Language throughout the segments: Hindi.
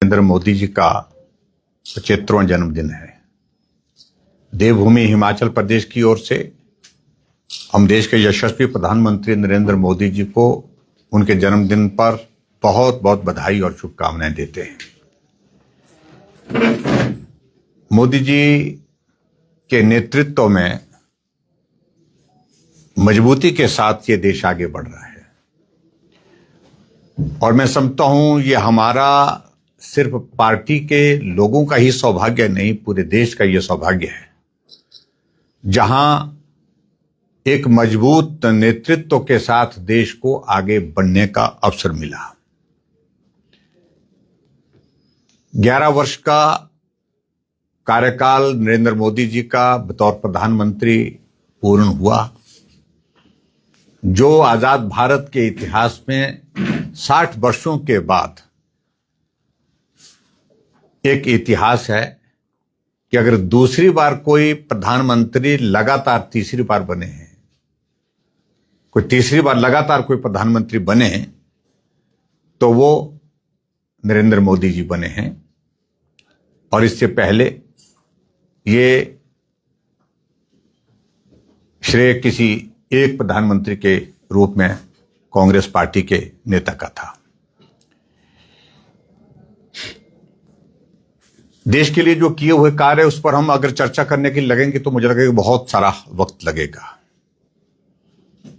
नरेंद्र मोदी जी का 75वां जन्मदिन है। देवभूमि हिमाचल प्रदेश की ओर से हम देश के यशस्वी प्रधानमंत्री नरेंद्र मोदी जी को उनके जन्मदिन पर बहुत बहुत बधाई और शुभकामनाएं देते हैं। मोदी जी के नेतृत्व में मजबूती के साथ ये देश आगे बढ़ रहा है और मैं समझता हूं ये हमारा सिर्फ पार्टी के लोगों का ही सौभाग्य नहीं, पूरे देश का ये सौभाग्य है जहां एक मजबूत नेतृत्व के साथ देश को आगे बढ़ने का अवसर मिला। 11 वर्ष का कार्यकाल नरेंद्र मोदी जी का बतौर प्रधानमंत्री पूर्ण हुआ, जो आजाद भारत के इतिहास में 60 वर्षों के बाद एक इतिहास है कि अगर दूसरी बार कोई प्रधानमंत्री लगातार तीसरी बार बने हैं, कोई तीसरी बार लगातार कोई प्रधानमंत्री बने हैं तो वो नरेंद्र मोदी जी बने हैं। और इससे पहले ये श्रेय किसी एक प्रधानमंत्री के रूप में कांग्रेस पार्टी के नेता का था। देश के लिए जो किए हुए कार्य उस पर हम अगर चर्चा करने के लिए लगेंगे तो मुझे लगेगा बहुत सारा वक्त लगेगा।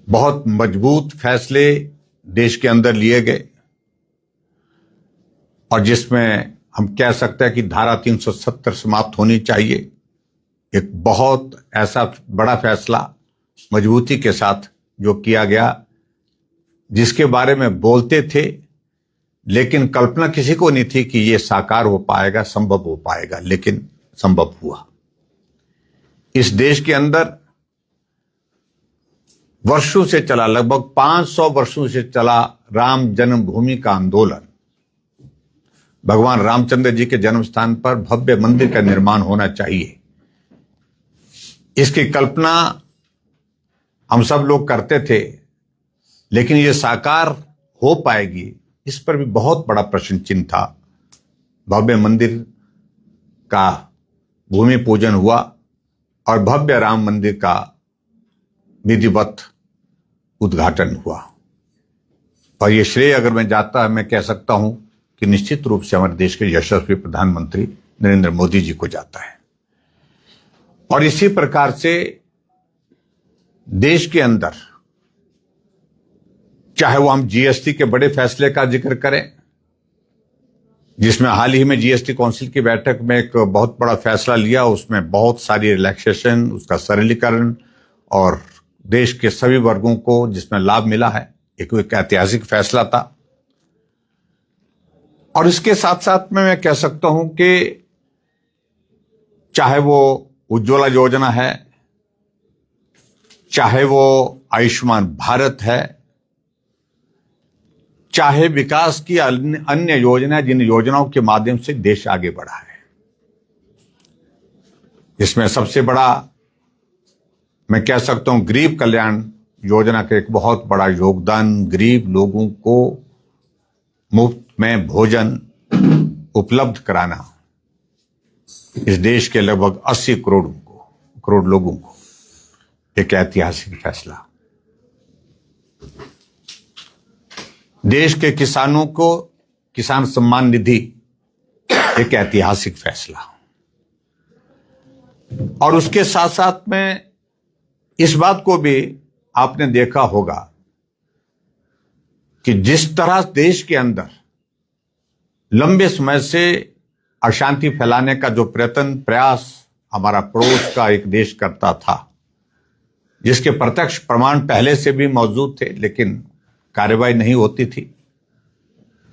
बहुत मजबूत फैसले देश के अंदर लिए गए और जिसमें हम कह सकते हैं कि धारा 370 समाप्त होनी चाहिए। एक बहुत ऐसा बड़ा फैसला मजबूती के साथ जो किया गया, जिसके बारे में बोलते थे लेकिन कल्पना किसी को नहीं थी कि यह साकार हो पाएगा, संभव हो पाएगा, लेकिन संभव हुआ। इस देश के अंदर वर्षों से चला, लगभग 500 वर्षों से चला राम जन्मभूमि का आंदोलन। भगवान रामचंद्र जी के जन्म स्थान पर भव्य मंदिर का निर्माण होना चाहिए, इसकी कल्पना हम सब लोग करते थे, लेकिन यह साकार हो पाएगी इस पर भी बहुत बड़ा प्रश्न चिन्ह था। भव्य मंदिर का भूमि पूजन हुआ और भव्य राम मंदिर का विधिवत उद्घाटन हुआ। और ये श्रेय अगर मैं कह सकता हूं कि निश्चित रूप से हमारे देश के यशस्वी प्रधानमंत्री नरेंद्र मोदी जी को जाता है। और इसी प्रकार से देश के अंदर, चाहे वो हम जीएसटी के बड़े फैसले का जिक्र करें, जिसमें हाल ही में जीएसटी काउंसिल की बैठक में एक बहुत बड़ा फैसला लिया, उसमें बहुत सारी रिलैक्सेशन, उसका सरलीकरण और देश के सभी वर्गों को जिसमें लाभ मिला है, एक ऐतिहासिक फैसला था। और इसके साथ साथ में मैं कह सकता हूं कि चाहे वो उज्ज्वला योजना है, चाहे वो आयुष्मान भारत है, चाहे विकास की अन्य योजना, जिन योजनाओं के माध्यम से देश आगे बढ़ा है, इसमें सबसे बड़ा मैं कह सकता हूं गरीब कल्याण योजना का एक बहुत बड़ा योगदान। गरीब लोगों को मुफ्त में भोजन उपलब्ध कराना, इस देश के लगभग 80 करोड़ लोगों को एक ऐतिहासिक फैसला। देश के किसानों को किसान सम्मान निधि, एक ऐतिहासिक फैसला। और उसके साथ साथ में इस बात को भी आपने देखा होगा कि जिस तरह देश के अंदर लंबे समय से अशांति फैलाने का जो प्रयास हमारा पड़ोस का एक देश करता था, जिसके प्रत्यक्ष प्रमाण पहले से भी मौजूद थे लेकिन कार्रवाई नहीं होती थी।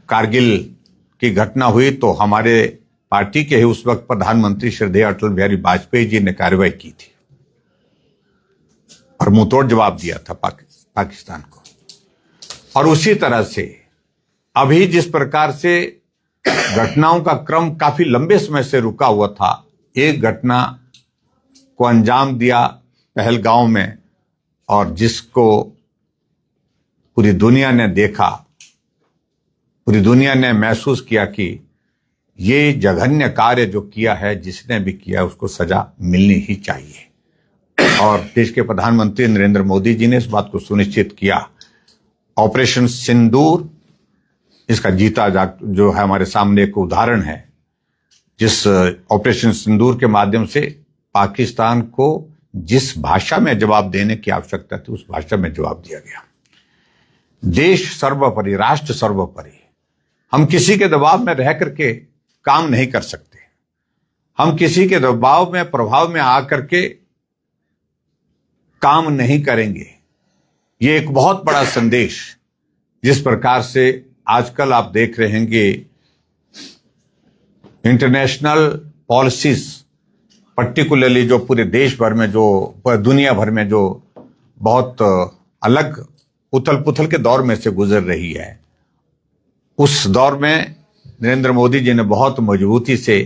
कारगिल की घटना हुई तो हमारे पार्टी के ही उस वक्त प्रधानमंत्री श्रद्धेय अटल बिहारी वाजपेयी जी ने कार्रवाई की थी और मुंहतोड़ जवाब दिया था पाकिस्तान को। और उसी तरह से अभी जिस प्रकार से घटनाओं का क्रम काफी लंबे समय से रुका हुआ था, एक घटना को अंजाम दिया पहलगांव में और जिसको पूरी दुनिया ने देखा, पूरी दुनिया ने महसूस किया कि ये जघन्य कार्य जो किया है, जिसने भी किया उसको सजा मिलनी ही चाहिए। और देश के प्रधानमंत्री नरेंद्र मोदी जी ने इस बात को सुनिश्चित किया। ऑपरेशन सिंदूर इसका जीता जो है हमारे सामने एक उदाहरण है, जिस ऑपरेशन सिंदूर के माध्यम से पाकिस्तान को जिस भाषा में जवाब देने की आवश्यकता थी उस भाषा में जवाब दिया गया। देश सर्वोपरि, राष्ट्र सर्वोपरि। हम किसी के दबाव में रह करके काम नहीं कर सकते। हम किसी के दबाव में, प्रभाव में आकर के काम नहीं करेंगे। ये एक बहुत बड़ा संदेश, जिस प्रकार से आजकल आप देख रहे हैं इंटरनेशनल पॉलिसीज, पर्टिकुलरली जो पूरे देश भर में, जो दुनिया भर में जो बहुत अलग उथल पुथल के दौर में से गुजर रही है, उस दौर में नरेंद्र मोदी जी ने बहुत मजबूती से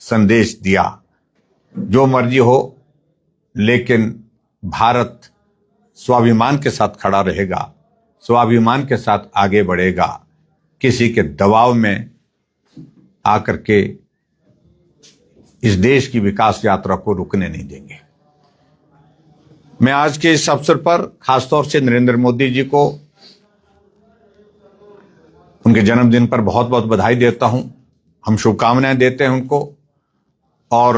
संदेश दिया, जो मर्जी हो लेकिन भारत स्वाभिमान के साथ खड़ा रहेगा, स्वाभिमान के साथ आगे बढ़ेगा, किसी के दबाव में आकर के इस देश की विकास यात्रा को रुकने नहीं देंगे। मैं आज के इस अवसर पर खासतौर से नरेंद्र मोदी जी को उनके जन्मदिन पर बहुत बहुत बधाई देता हूं। हम शुभकामनाएं देते हैं उनको, और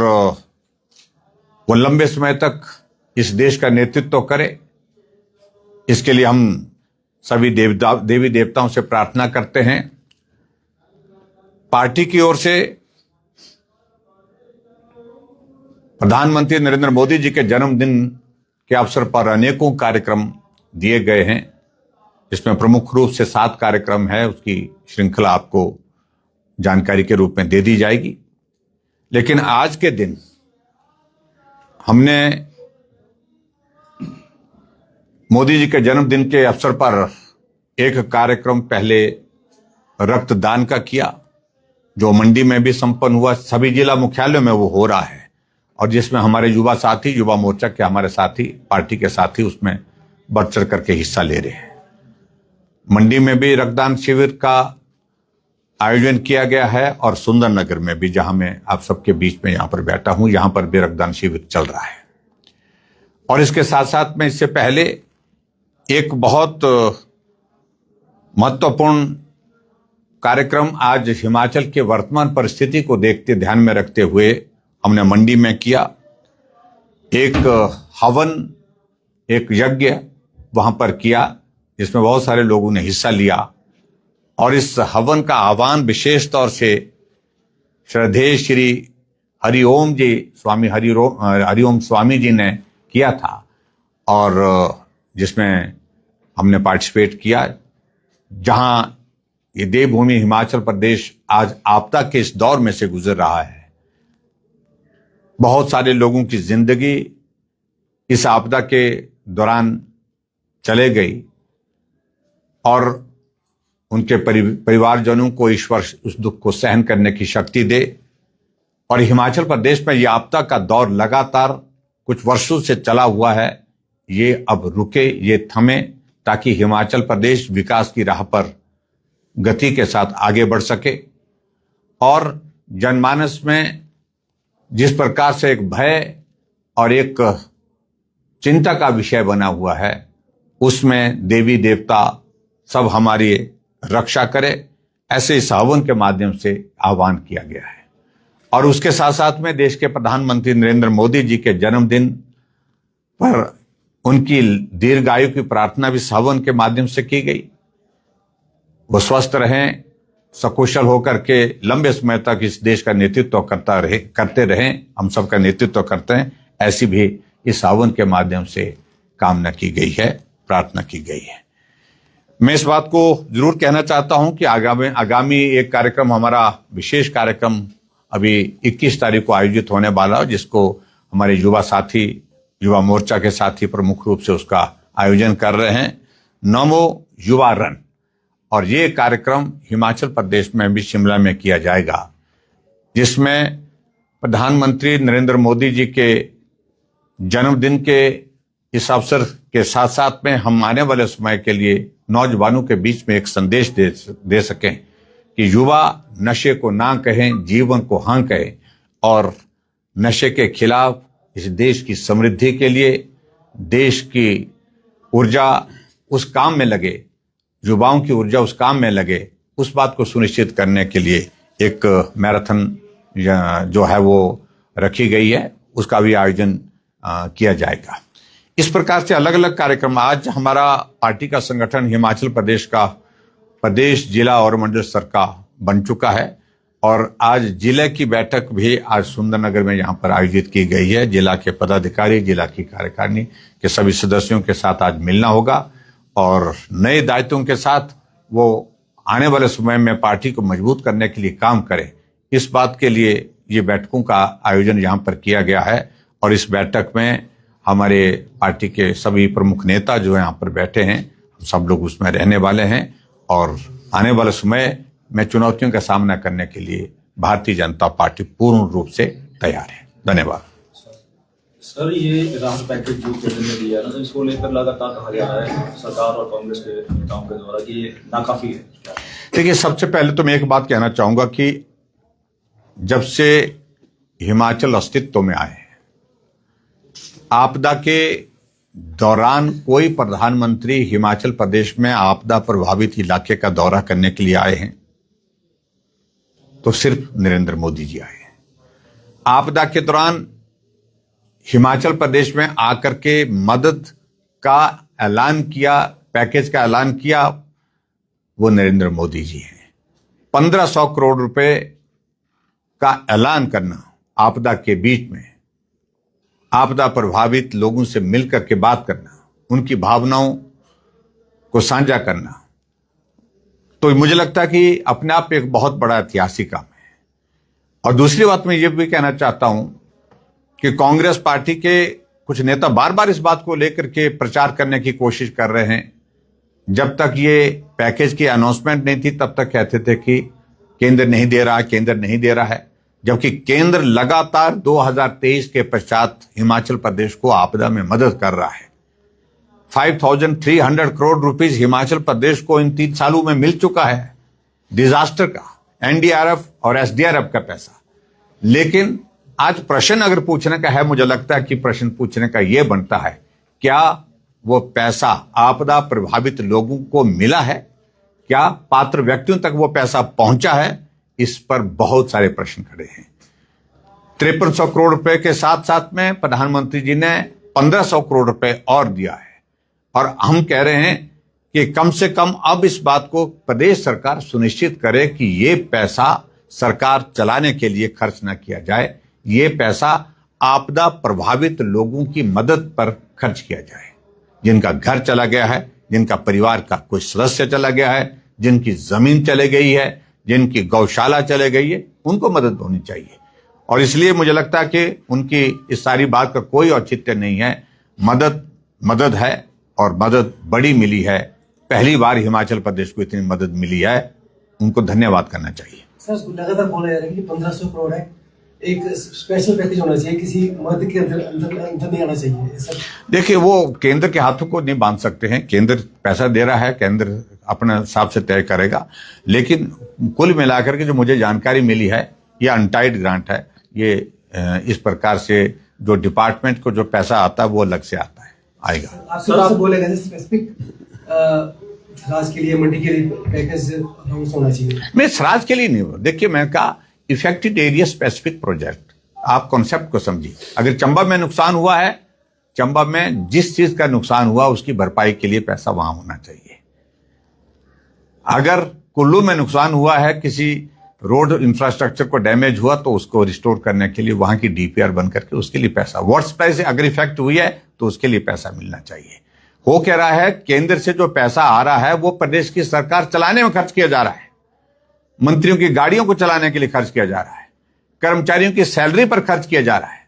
वो लंबे समय तक इस देश का नेतृत्व करे, इसके लिए हम सभी देवी देवताओं से प्रार्थना करते हैं। पार्टी की ओर से प्रधानमंत्री नरेंद्र मोदी जी के जन्मदिन के अवसर पर अनेकों कार्यक्रम दिए गए हैं, जिसमें प्रमुख रूप से 7 कार्यक्रम है। उसकी श्रृंखला आपको जानकारी के रूप में दे दी जाएगी। लेकिन आज के दिन हमने मोदी जी के जन्मदिन के अवसर पर एक कार्यक्रम पहले रक्तदान का किया, जो मंडी में भी संपन्न हुआ, सभी जिला मुख्यालयों में वो हो रहा है, और जिसमें हमारे युवा साथी, युवा मोर्चा के हमारे साथी, पार्टी के साथी उसमें बढ़ चढ़ करके हिस्सा ले रहे हैं। मंडी में भी रक्तदान शिविर का आयोजन किया गया है, और सुंदरनगर में भी, जहां मैं आप सबके बीच में यहां पर बैठा हूं, यहां पर भी रक्तदान शिविर चल रहा है। और इसके साथ साथ में इससे पहले एक बहुत महत्वपूर्ण कार्यक्रम आज हिमाचल के वर्तमान परिस्थिति को देखते, ध्यान में रखते हुए हमने मंडी में किया। एक हवन, एक यज्ञ वहां पर किया, जिसमें बहुत सारे लोगों ने हिस्सा लिया। और इस हवन का आह्वान विशेष तौर से श्रद्धेय श्री हरिओम जी, स्वामी हरिओम स्वामी जी ने किया था, और जिसमें हमने पार्टिसिपेट किया। जहां ये देवभूमि हिमाचल प्रदेश आज आपदा के इस दौर में से गुजर रहा है, बहुत सारे लोगों की जिंदगी इस आपदा के दौरान चले गई, और उनके परिवारजनों को ईश्वर उस दुख को सहन करने की शक्ति दे। और हिमाचल प्रदेश में यह आपदा का दौर लगातार कुछ वर्षों से चला हुआ है, ये अब रुके, ये थमे, ताकि हिमाचल प्रदेश विकास की राह पर गति के साथ आगे बढ़ सके। और जनमानस में जिस प्रकार से एक भय और एक चिंता का विषय बना हुआ है, उसमें देवी देवता सब हमारी रक्षा करे, ऐसे इस हवन के माध्यम से आह्वान किया गया है। और उसके साथ साथ में देश के प्रधानमंत्री नरेंद्र मोदी जी के जन्मदिन पर उनकी दीर्घायु की प्रार्थना भी इस हवन के माध्यम से की गई। वो स्वस्थ रहें, सकुशल होकर के लंबे समय तक इस देश का नेतृत्व करते रहें, हम सबका नेतृत्व करते हैं, ऐसी भी इस हवन के माध्यम से कामना की गई है, प्रार्थना की गई है। मैं इस बात को जरूर कहना चाहता हूं कि आगामी एक कार्यक्रम, हमारा विशेष कार्यक्रम अभी 21 तारीख को आयोजित होने वाला है, जिसको हमारे युवा साथी, युवा मोर्चा के साथी प्रमुख रूप से उसका आयोजन कर रहे हैं, नमो युवा रन। और ये कार्यक्रम हिमाचल प्रदेश में भी शिमला में किया जाएगा, जिसमें प्रधानमंत्री नरेंद्र मोदी जी के जन्मदिन के इस अवसर के साथ साथ में हम आने वाले समय के लिए नौजवानों के बीच में एक संदेश दे सकें कि युवा नशे को ना कहें, जीवन को हाँ कहें और नशे के खिलाफ इस देश की समृद्धि के लिए, देश की ऊर्जा उस काम में लगे, युवाओं की ऊर्जा उस काम में लगे, उस बात को सुनिश्चित करने के लिए एक मैराथन जो है वो रखी गई है, उसका भी आयोजन किया जाएगा। इस प्रकार से अलग अलग कार्यक्रम, आज हमारा पार्टी का संगठन हिमाचल प्रदेश का प्रदेश, जिला और मंडल स्तर का बन चुका है और आज जिले की बैठक भी आज सुंदरनगर में यहाँ पर आयोजित की गई है। जिला के पदाधिकारी, जिला की कार्यकारिणी के सभी सदस्यों के साथ आज मिलना होगा और नए दायित्वों के साथ वो आने वाले समय में पार्टी को मजबूत करने के लिए काम करें। इस बात के लिए ये बैठकों का आयोजन यहाँ पर किया गया है और इस बैठक में हमारे पार्टी के सभी प्रमुख नेता जो यहाँ पर बैठे हैं, सब लोग उसमें रहने वाले हैं और आने वाले समय में चुनौतियों का सामना करने के लिए भारतीय जनता पार्टी पूर्ण रूप से तैयार है। धन्यवाद। सर, ये राहत पैकेज जो केंद्र ने दिया ना, तो इसको लेकर लगातार कहा जा रहा है सरकार और कांग्रेस के नेताओं के द्वारा कि ये नाकाफी है। देखिए, सबसे पहले तो मैं एक बात कहना चाहूंगा कि जब से हिमाचल अस्तित्व में आए, आपदा के दौरान कोई प्रधानमंत्री हिमाचल प्रदेश में आपदा प्रभावित इलाके का दौरा करने के लिए आए हैं तो सिर्फ नरेंद्र मोदी जी आए हैं। आपदा के दौरान हिमाचल प्रदेश में आकर के मदद का ऐलान किया, पैकेज का ऐलान किया, वो नरेंद्र मोदी जी हैं। 1500 करोड़ रुपए का ऐलान करना आपदा के बीच में, आपदा प्रभावित लोगों से मिलकर के बात करना, उनकी भावनाओं को साझा करना, तो मुझे लगता है कि अपने आप एक बहुत बड़ा ऐतिहासिक काम है। और दूसरी बात मैं ये भी कहना चाहता हूं कि कांग्रेस पार्टी के कुछ नेता बार बार इस बात को लेकर के प्रचार करने की कोशिश कर रहे हैं। जब तक ये पैकेज की अनाउंसमेंट नहीं थी तब तक कहते थे कि केंद्र नहीं दे रहा है, केंद्र नहीं दे रहा है, जबकि केंद्र लगातार 2023 के पश्चात हिमाचल प्रदेश को आपदा में मदद कर रहा है। 5300 करोड़ रुपीस हिमाचल प्रदेश को इन 3 सालों में मिल चुका है डिजास्टर का, एनडीआरएफ और एसडीआरएफ का पैसा। लेकिन आज प्रश्न अगर पूछने का है, मुझे लगता है कि प्रश्न पूछने का यह बनता है, क्या वो पैसा आपदा प्रभावित लोगों को मिला है? क्या पात्र व्यक्तियों तक वो पैसा पहुंचा है? इस पर बहुत सारे प्रश्न खड़े हैं। 5300 करोड़ रुपए के साथ साथ में प्रधानमंत्री जी ने 1500 करोड़ रुपए और दिया है और हम कह रहे हैं कि कम से कम अब इस बात को प्रदेश सरकार सुनिश्चित करे कि ये पैसा सरकार चलाने के लिए खर्च न किया जाए, ये पैसा आपदा प्रभावित लोगों की मदद पर खर्च किया जाए। जिनका घर चला गया है, जिनका परिवार का कोई सदस्य चला गया है, जिनकी जमीन चले गई है, जिनकी गौशाला चले गई है, उनको मदद होनी चाहिए। और इसलिए मुझे लगता है कि उनकी इस सारी बात का कोई औचित्य नहीं है। मदद है और मदद बड़ी मिली है। पहली बार हिमाचल प्रदेश को इतनी मदद मिली है, उनको धन्यवाद करना चाहिए। सर, लगातार बोला जा रहा है कि 1500 करोड़ है, एक स्पेशल पैकेज होना चाहिए, किसी मदद के अंदर नहीं आना चाहिए सर। देखिए, वो केंद्र के हाथों को नहीं बांध सकते हैं। केंद्र पैसा दे रहा है, केंद्र अपने हिसाब से तय करेगा। लेकिन कुल मिलाकर के जो मुझे जानकारी मिली है, ये अनटाइड ग्रांट है। ये इस प्रकार से जो डिपार्टमेंट को जो पैसा आता है वो अलग से आता है, आएगा। आपसे बोलेगा स्पेसिफिक सराज के लिए, मंडी के लिए पैकेज होना चाहिए। मैं सराज के लिए नहीं हूं। देखिए, मैंने कहा इफेक्टेड एरिया स्पेसिफिक प्रोजेक्ट, आप कॉन्सेप्ट को समझिए। अगर चंबा में नुकसान हुआ है, चंबा में जिस चीज का नुकसान हुआ उसकी भरपाई के लिए पैसा वहां होना चाहिए। अगर कुल्लू में नुकसान हुआ है, किसी रोड इंफ्रास्ट्रक्चर को डैमेज हुआ, तो उसको रिस्टोर करने के लिए वहां की डीपीआर बन करके उसके लिए पैसा, वर्स्ट प्राइस अगर इफेक्ट हुई है तो उसके लिए पैसा मिलना चाहिए। हो क्या रहा है, केंद्र से जो पैसा आ रहा है वो प्रदेश की सरकार चलाने में खर्च किया जा रहा है, मंत्रियों की गाड़ियों को चलाने के लिए खर्च किया जा रहा है, कर्मचारियों की सैलरी पर खर्च किया जा रहा है।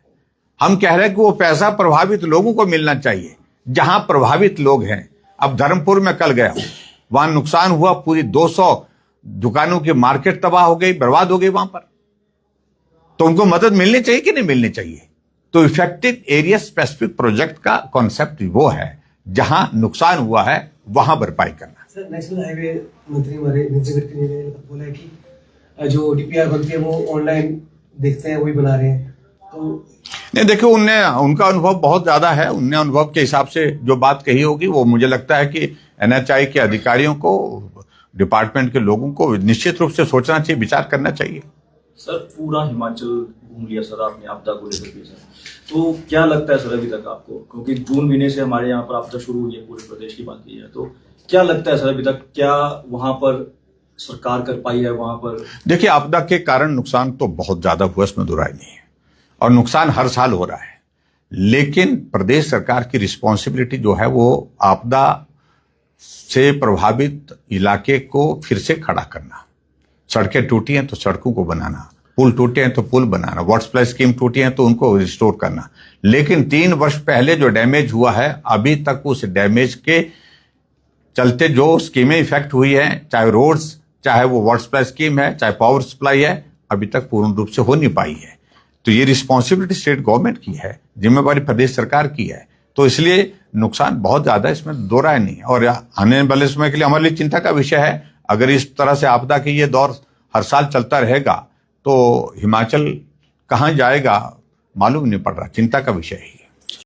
हम कह रहे हैं कि वो पैसा प्रभावित लोगों को मिलना चाहिए, जहां प्रभावित लोग हैं। अब धर्मपुर में कल गया, वहां नुकसान हुआ, पूरी 200 दुकानों की मार्केट तबाह हो गई, बर्बाद हो गई वहां पर। तो उनको मदद मिलनी चाहिए कि नहीं मिलनी चाहिए? तो इफेक्टेड एरिया स्पेसिफिक प्रोजेक्ट का कॉन्सेप्ट वो है, जहां नुकसान हुआ है वहां भरपाई करना। सर नेशनल हाईवे मंत्री हमारे नितिन गडकरी ने बोला है कि जो डीपीआर बनती है वो ऑनलाइन देखते हैं, वही बना रहे हैं। तो नहीं, देखिए उनका अनुभव बहुत ज्यादा है। उनने अनुभव के हिसाब से जो बात कही होगी वो मुझे लगता है कि एनएचआई के अधिकारियों को, डिपार्टमेंट के लोगों को निश्चित रूप से सोचना चाहिए, विचार करना चाहिए। सर पूरा हिमाचल घूम लिया सर आपने आपदा को लेकर के सर, तो क्या लगता है सर अभी तक आपको, क्योंकि जून महीने से हमारे यहाँ पर आपदा शुरू हुई है, पूरे प्रदेश की बात की है, तो क्या लगता है सर अभी तक क्या वहां पर सरकार कर पाई है वहां पर? देखिए, आपदा के कारण नुकसान तो बहुत ज्यादा हुआ, इसमें दो राय नहीं है, और नुकसान हर साल हो रहा है। लेकिन प्रदेश सरकार की रिस्पॉन्सिबिलिटी जो है वो आपदा से प्रभावित इलाके को फिर से खड़ा करना। सड़कें टूटी हैं तो सड़कों को बनाना, पुल टूटे हैं तो पुल बनाना, वाटर सप्लाई स्कीम टूटी हैं तो उनको रिस्टोर करना। लेकिन 3 वर्ष पहले जो डैमेज हुआ है, अभी तक उस डैमेज के चलते जो स्कीमें इफेक्ट हुई हैं, चाहे रोड्स, चाहे वो वाटर सप्लाई स्कीम है, चाहे पावर सप्लाई है, अभी तक पूर्ण रूप से हो नहीं पाई है। तो ये रिस्पॉन्सिबिलिटी स्टेट गवर्नमेंट की है, जिम्मेवारी प्रदेश सरकार की है। तो इसलिए नुकसान बहुत ज्यादा, इसमें दो राय नहीं है। और आने वाले समय के लिए हमारे लिए चिंता का विषय है, अगर इस तरह से आपदा की ये दौर हर साल चलता रहेगा तो हिमाचल कहाँ जाएगा मालूम नहीं पड़ रहा, चिंता का विषय है।